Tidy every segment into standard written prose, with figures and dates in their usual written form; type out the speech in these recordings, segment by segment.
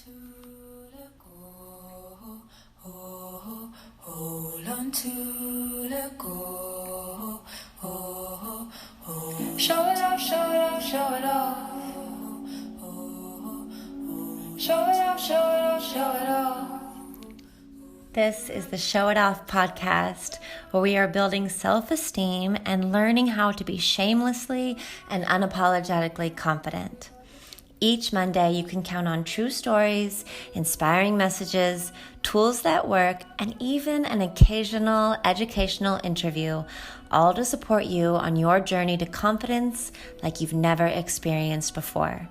to the go. Hold on to the go. Show it off, show it off, show it off. Show it off, show it off, show it off. This is the Show It Off podcast, where we are building self-esteem and learning how to be shamelessly and unapologetically confident. Each Monday, you can count on true stories, inspiring messages, tools that work, and even an occasional educational interview, all to support you on your journey to confidence like you've never experienced before.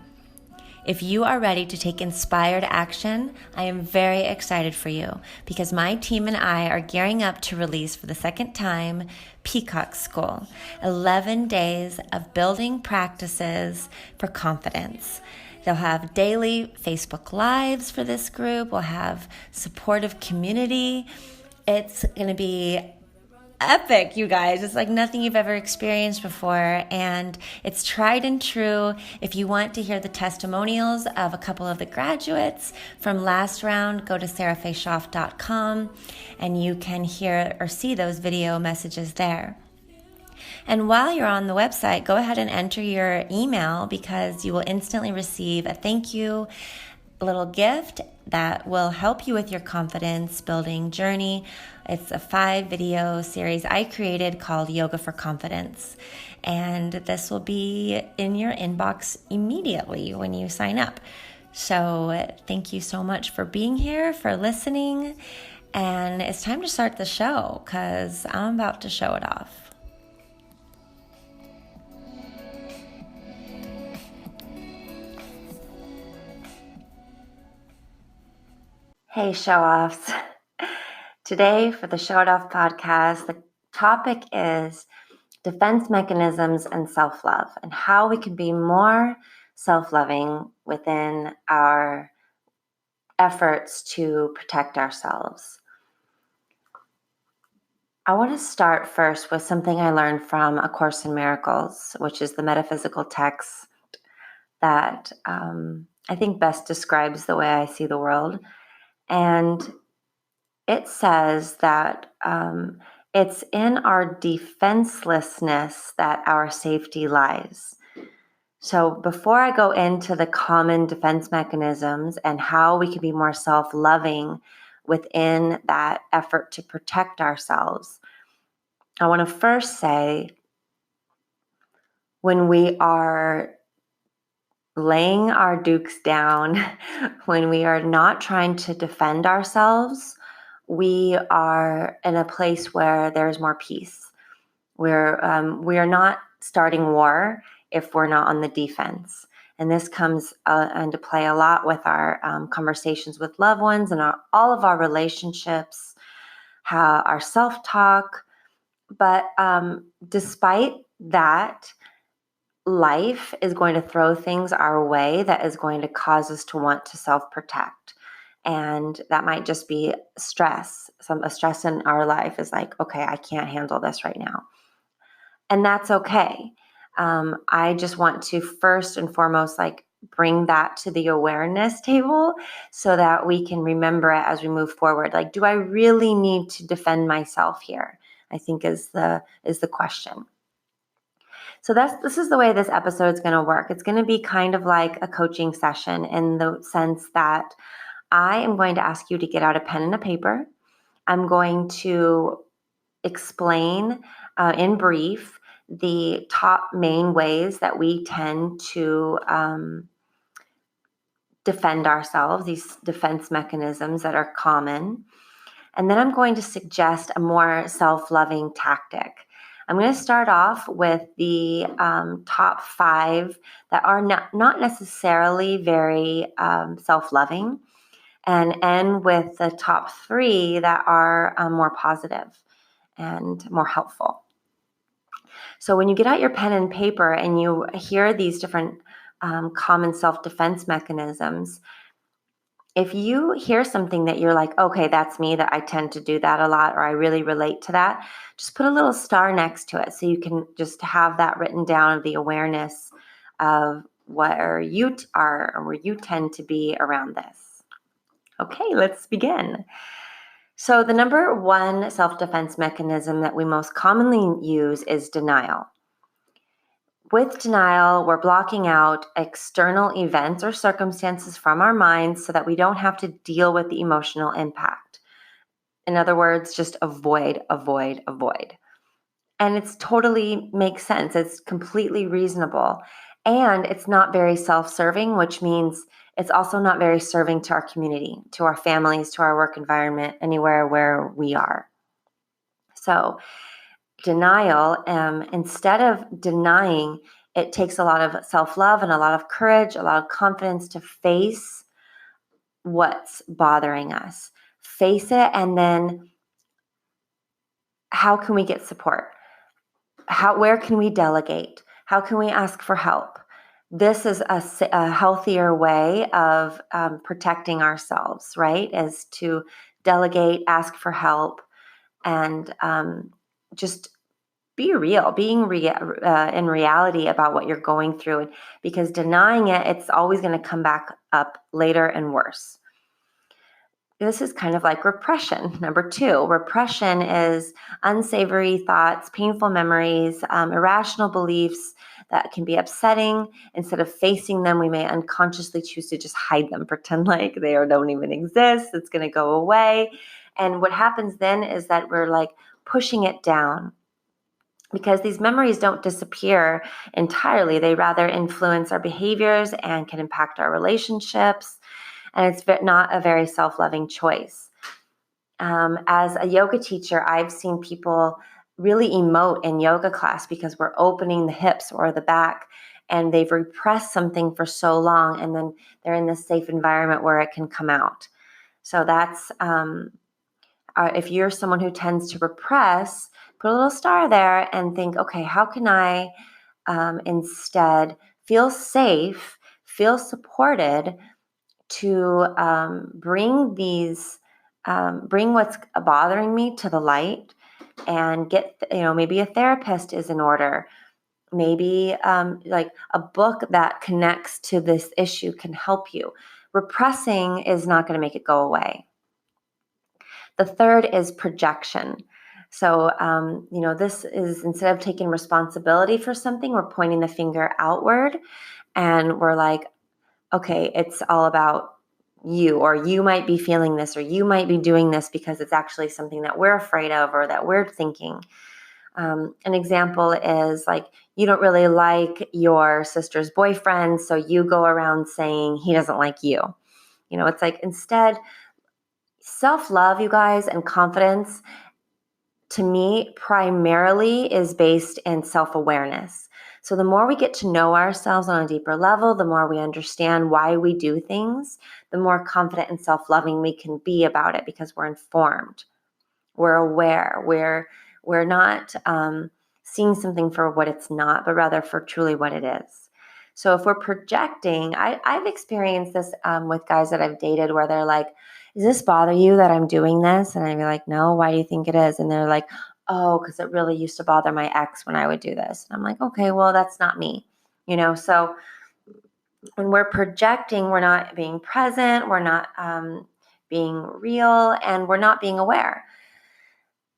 If you are ready to take inspired action, I am very excited for you because my team and I are gearing up to release for the second time Peacock School, 11 days of building practices for confidence. They'll have daily Facebook Lives for this group. We'll have supportive community. It's going to be epic, you guys. It's like nothing you've ever experienced before, and it's tried and true. If you want to hear the testimonials of a couple of the graduates from last round, go to sarahfayshoff.com and you can hear or see those video messages there. And while you're on the website, go ahead and enter your email because you will instantly receive a thank you little gift that will help you with your confidence building journey. It's a 5-video series I created called Yoga for Confidence. And this will be in your inbox immediately when you sign up. So thank you so much for being here, for listening. And it's time to start the show because I'm about to show it off. Hey, show-offs. Today for the Show It Off podcast, the topic is defense mechanisms and self-love and how we can be more self-loving within our efforts to protect ourselves. I want to start first with something I learned from A Course in Miracles, which is the metaphysical text that I think best describes the way I see the world. And it says that it's in our defenselessness that our safety lies. So before I go into the common defense mechanisms and how we can be more self-loving within that effort to protect ourselves, I want to first say when we are laying our dukes down, when we are not trying to defend ourselves, we are in a place where there's more peace. We are not starting war if we're not on the defense. And this comes into play a lot with our conversations with loved ones and all of our relationships, how our self-talk. But despite that, life is going to throw things our way that is going to cause us to want to self-protect. And that might just be stress. A stress in our life is like, okay, I can't handle this right now. And that's okay. I just want to first and foremost, bring that to the awareness table so that we can remember it as we move forward. Like, do I really need to defend myself here? I think is the question. So this is the way this episode is going to work. It's going to be kind of like a coaching session in the sense that I am going to ask you to get out a pen and a paper. I'm going to explain in brief the top main ways that we tend to defend ourselves, these defense mechanisms that are common. And then I'm going to suggest a more self-loving tactic. I'm going to start off with the top 5 that are not necessarily very self-loving, and end with the top 3 that are more positive and more helpful. So when you get out your pen and paper and you hear these different common self-defense mechanisms, if you hear something that you're like, okay, that's me, that I tend to do that a lot, or I really relate to that, just put a little star next to it so you can just have that written down of the awareness of where you are or where you tend to be around this. Okay, let's begin. So the number one self-defense mechanism that we most commonly use is denial. With denial, we're blocking out external events or circumstances from our minds so that we don't have to deal with the emotional impact. In other words, just avoid, avoid, avoid. And it's totally makes sense. It's completely reasonable. And it's not very self-serving, which means it's also not very serving to our community, to our families, to our work environment, anywhere where we are. So denial, instead of denying, it takes a lot of self-love and a lot of courage, a lot of confidence to face what's bothering us. Face it, and then how can we get support? Where can we delegate? How can we ask for help? This is a healthier way of protecting ourselves, right? Is to delegate, ask for help, and just be real, being in reality about what you're going through. Because denying it, it's always going to come back up later and worse. This is kind of like repression. Number two, repression is unsavory thoughts, painful memories, irrational beliefs that can be upsetting. Instead of facing them, we may unconsciously choose to just hide them, pretend like they don't even exist. It's going to go away. And what happens then is that we're like pushing it down, because these memories don't disappear entirely. They rather influence our behaviors and can impact our relationships. And it's not a very self-loving choice. As a yoga teacher, I've seen people really emote in yoga class because we're opening the hips or the back, and they've repressed something for so long, and then they're in this safe environment where it can come out. So that's, if you're someone who tends to repress, put a little star there and think, okay, how can I instead feel safe, feel supported, to bring what's bothering me to the light, and get, maybe a therapist is in order. Maybe like a book that connects to this issue can help you. Repressing is not going to make it go away. The third is projection. So, this is, instead of taking responsibility for something, we're pointing the finger outward, and we're like, okay, it's all about you, or you might be feeling this, or you might be doing this because it's actually something that we're afraid of or that we're thinking. An example is like, you don't really like your sister's boyfriend, so you go around saying he doesn't like you. It's like, instead, self-love, you guys, and confidence, to me, primarily is based in self-awareness. So the more we get to know ourselves on a deeper level, the more we understand why we do things, the more confident and self-loving we can be about it, because we're informed, we're aware, we're not seeing something for what it's not, but rather for truly what it is. So if we're projecting, I've experienced this with guys that I've dated, where they're like, does this bother you that I'm doing this? And I'd be like, no, why do you think it is? And they're like, oh, because it really used to bother my ex when I would do this. And I'm like, okay, well, that's not me. So when we're projecting, we're not being present, we're not being real, and we're not being aware.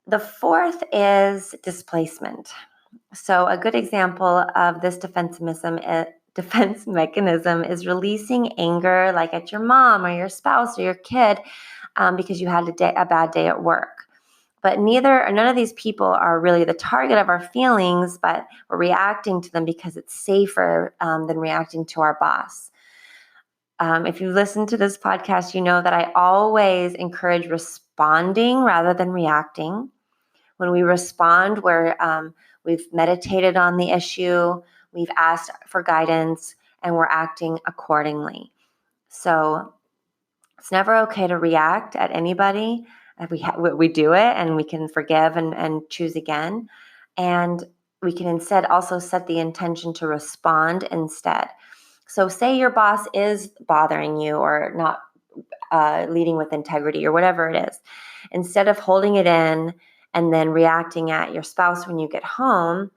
The fourth is displacement. So a good example of this defense mechanism is releasing anger, like at your mom or your spouse or your kid, because you had a bad day at work. But none of these people are really the target of our feelings, but we're reacting to them because it's safer than reacting to our boss. If you listen to this podcast, you know that I always encourage responding rather than reacting. When we respond, we've meditated on the issue, we've asked for guidance, and we're acting accordingly. So it's never okay to react at anybody. We do it, and we can forgive and choose again. And we can instead also set the intention to respond instead. So say your boss is bothering you, or not leading with integrity, or whatever it is. Instead of holding it in and then reacting at your spouse when you get home,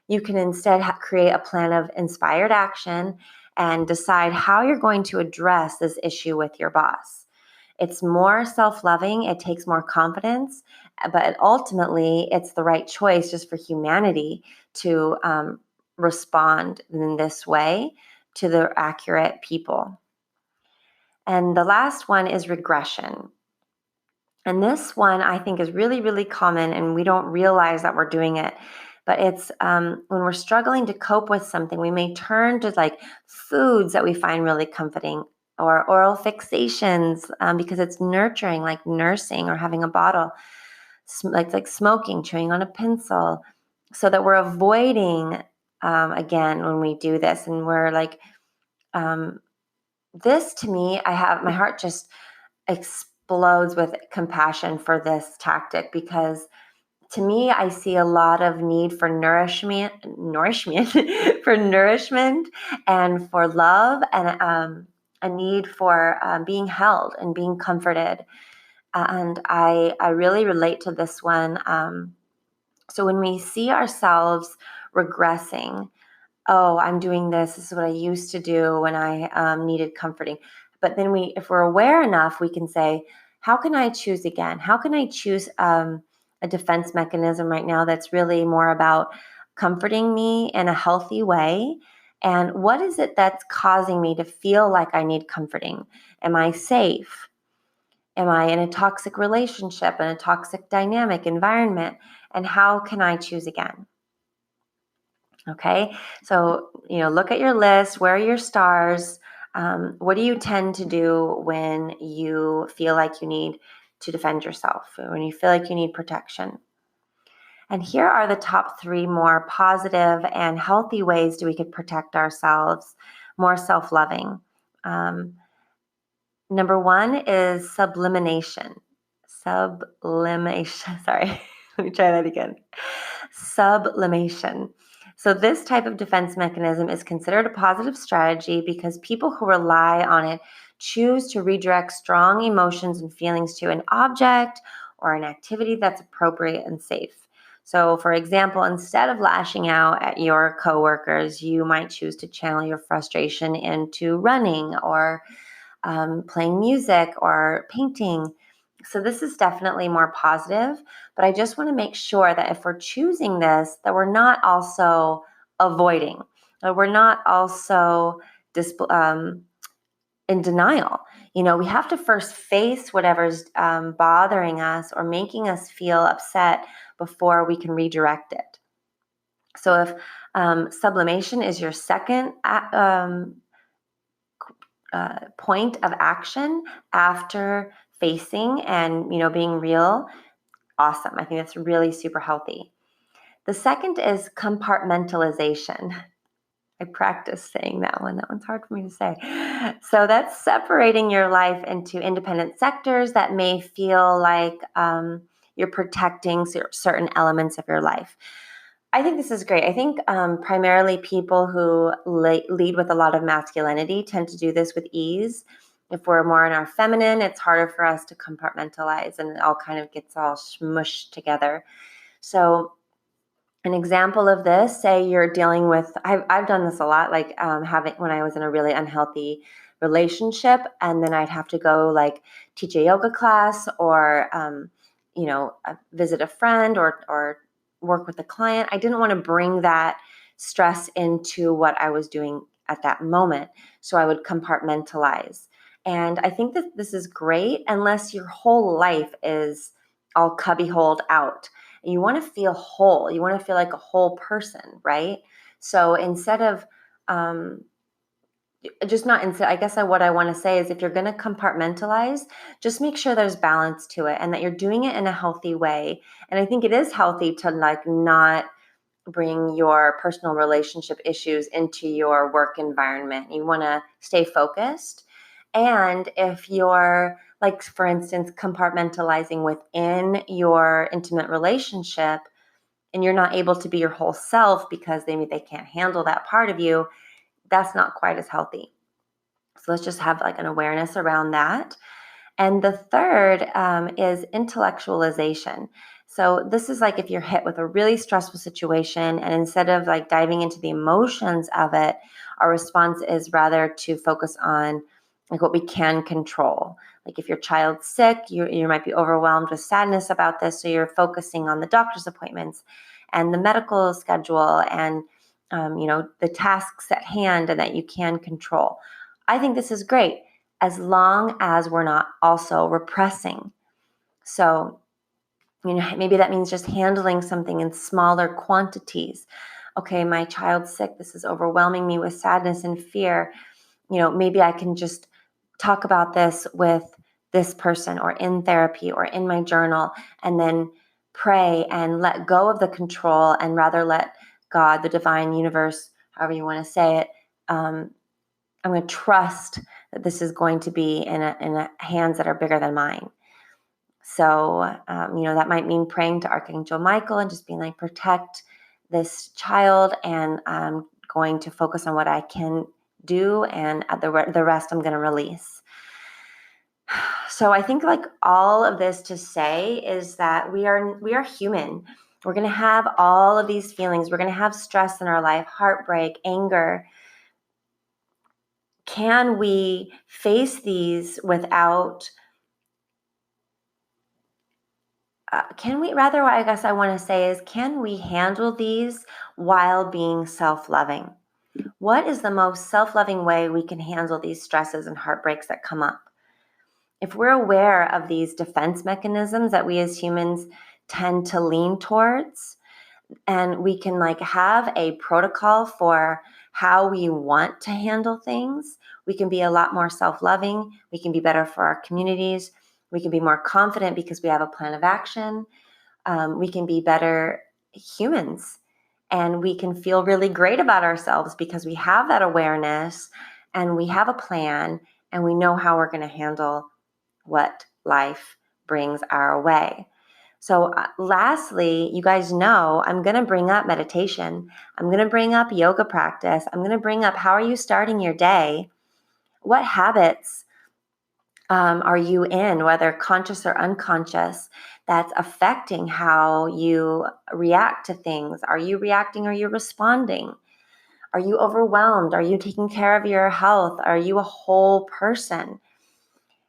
you can instead create a plan of inspired action and decide how you're going to address this issue with your boss. It's more self-loving. It takes more confidence, but ultimately it's the right choice just for humanity to respond in this way to the accurate people. And the last one is regression. And this one I think is really, really common, and we don't realize that we're doing it. But it's when we're struggling to cope with something, we may turn to like foods that we find really comforting, or oral fixations because it's nurturing, like nursing or having a bottle, like smoking, chewing on a pencil, so that we're avoiding again when we do this, and we're like this to me, my heart just explodes with compassion for this tactic, because to me, I see a lot of need for nourishment, for nourishment, and for love, and a need for being held and being comforted. And I really relate to this one. So when we see ourselves regressing, oh, I'm doing this. This is what I used to do when I needed comforting. But then if we're aware enough, we can say, how can I choose again? How can I choose a defense mechanism right now that's really more about comforting me in a healthy way? And what is it that's causing me to feel like I need comforting? Am I safe? Am I in a toxic relationship, in a toxic dynamic environment? And how can I choose again? Okay, so look at your list. Where are your stars? What do you tend to do when you feel like you need to defend yourself, when you feel like you need protection? And here are the top 3 more positive and healthy ways we could protect ourselves, more self-loving. Number 1 is sublimation. Sublimation. Sorry, let me try that again. Sublimation. So this type of defense mechanism is considered a positive strategy because people who rely on it choose to redirect strong emotions and feelings to an object or an activity that's appropriate and safe. So, for example, instead of lashing out at your coworkers, you might choose to channel your frustration into running, or playing music, or painting. So this is definitely more positive, but I just want to make sure that if we're choosing this, that we're not also avoiding, that we're not also in denial. We have to first face whatever's bothering us or making us feel upset before we can redirect it. So if sublimation is your second point of action after facing and being real, awesome. I think that's really super healthy. The second is compartmentalization. I practice saying that one. That one's hard for me to say. So that's separating your life into independent sectors that may feel like you're protecting certain elements of your life. I think this is great. I think primarily people who lead with a lot of masculinity tend to do this with ease. If we're more in our feminine, it's harder for us to compartmentalize, and it all kind of gets all smushed together. So an example of this, say you're dealing with, I've done this a lot, like when I was in a really unhealthy relationship, and then I'd have to go like teach a yoga class, or visit a friend, or work with a client. I didn't want to bring that stress into what I was doing at that moment. So I would compartmentalize. And I think that this is great unless your whole life is all cubbyholed out. And you want to feel whole. You want to feel like a whole person, right? So instead of what I want to say is, if you're going to compartmentalize, just make sure there's balance to it and that you're doing it in a healthy way. And I think it is healthy to not bring your personal relationship issues into your work environment. You want to stay focused. And if you're, like, for instance, compartmentalizing within your intimate relationship, and you're not able to be your whole self because maybe they can't handle that part of you, that's not quite as healthy. So let's just have like an awareness around that. And the third is intellectualization. So this is like if you're hit with a really stressful situation, and instead of like diving into the emotions of it, our response is rather to focus on like what we can control. Like if your child's sick, you might be overwhelmed with sadness about this, so you're focusing on the doctor's appointments and the medical schedule and the tasks at hand and that you can control. I think this is great as long as we're not also repressing. So, maybe that means just handling something in smaller quantities. Okay, my child's sick. This is overwhelming me with sadness and fear. Maybe I can just talk about this with this person or in therapy or in my journal, and then pray and let go of the control and rather let God, the divine universe, however you want to say it, I'm going to trust that this is going to be in hands that are bigger than mine. So, that might mean praying to Archangel Michael and just being like, protect this child, and I'm going to focus on what I can do, and the rest I'm going to release. So I think like all of this to say is that we are human. We're going to have all of these feelings. We're going to have stress in our life, heartbreak, anger. Can we face these without can we handle these while being self-loving? What is the most self-loving way we can handle these stresses and heartbreaks that come up? If we're aware of these defense mechanisms that we as humans tend to lean towards, and we can like have a protocol for how we want to handle things, we can be a lot more self-loving. We can be better for our communities. We can be more confident because we have a plan of action. We can be better humans, and we can feel really great about ourselves because we have that awareness and we have a plan and we know how we're going to handle what life brings our way. So lastly, you guys know I'm going to bring up meditation. I'm going to bring up yoga practice. I'm going to bring up how are you starting your day? What habits are you in, whether conscious or unconscious, that's affecting how you react to things? Are you reacting? Are you responding? Are you overwhelmed? Are you taking care of your health? Are you a whole person?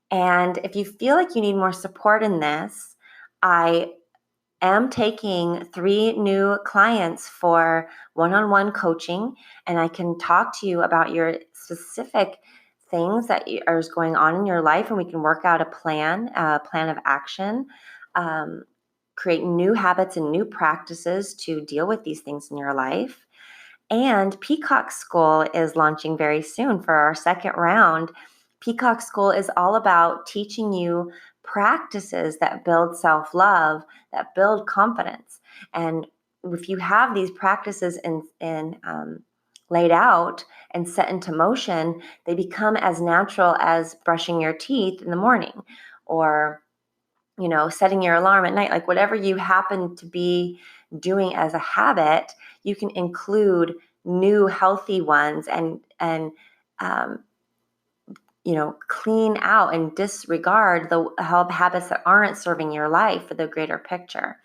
And if you feel like you need more support in this, I am taking 3 new clients for one-on-one coaching, and I can talk to you about your specific things that are going on in your life, and we can work out a plan of action, create new habits and new practices to deal with these things in your life. And Peacock School is launching very soon for our second round. Peacock School is all about teaching you practices that build self-love, that build confidence. And if you have these practices laid out and set into motion, they become as natural as brushing your teeth in the morning or, setting your alarm at night. Like whatever you happen to be doing as a habit, you can include new healthy ones and clean out and disregard the habits that aren't serving your life for the greater picture.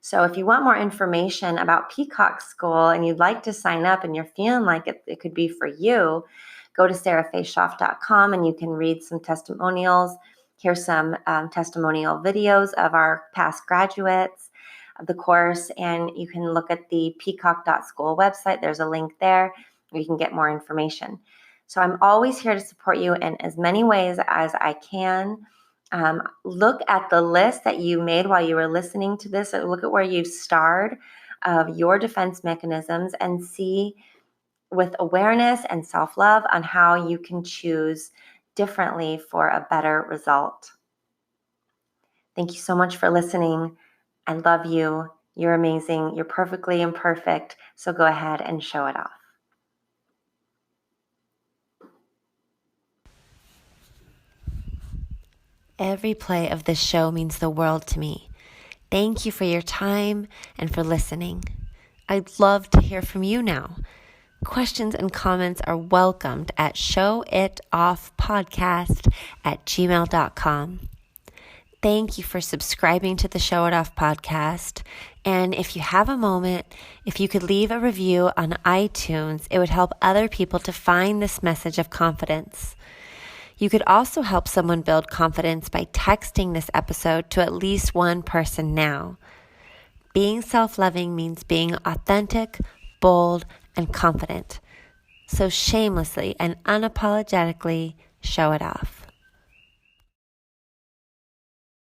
So if you want more information about Peacock School and you'd like to sign up and you're feeling like it could be for you, go to sarahfayshoff.com and you can read some testimonials. Here's some testimonial videos of our past graduates of the course, and you can look at the peacock.school website. There's a link there where you can get more information. So I'm always here to support you in as many ways as I can. Look at the list that you made while you were listening to this. Look at where you've starred of your defense mechanisms and see with awareness and self-love on how you can choose differently for a better result. Thank you so much for listening. I love you. You're amazing. You're perfectly imperfect. So go ahead and show it off. Every play of this show means the world to me. Thank you for your time and for listening. I'd love to hear from you now. Questions and comments are welcomed at showitoffpodcast@gmail.com. Thank you for subscribing to the Show It Off podcast. And if you have a moment, if you could leave a review on iTunes, it would help other people to find this message of confidence. You could also help someone build confidence by texting this episode to at least one person now. Being self-loving means being authentic, bold, and confident. So shamelessly and unapologetically show it off.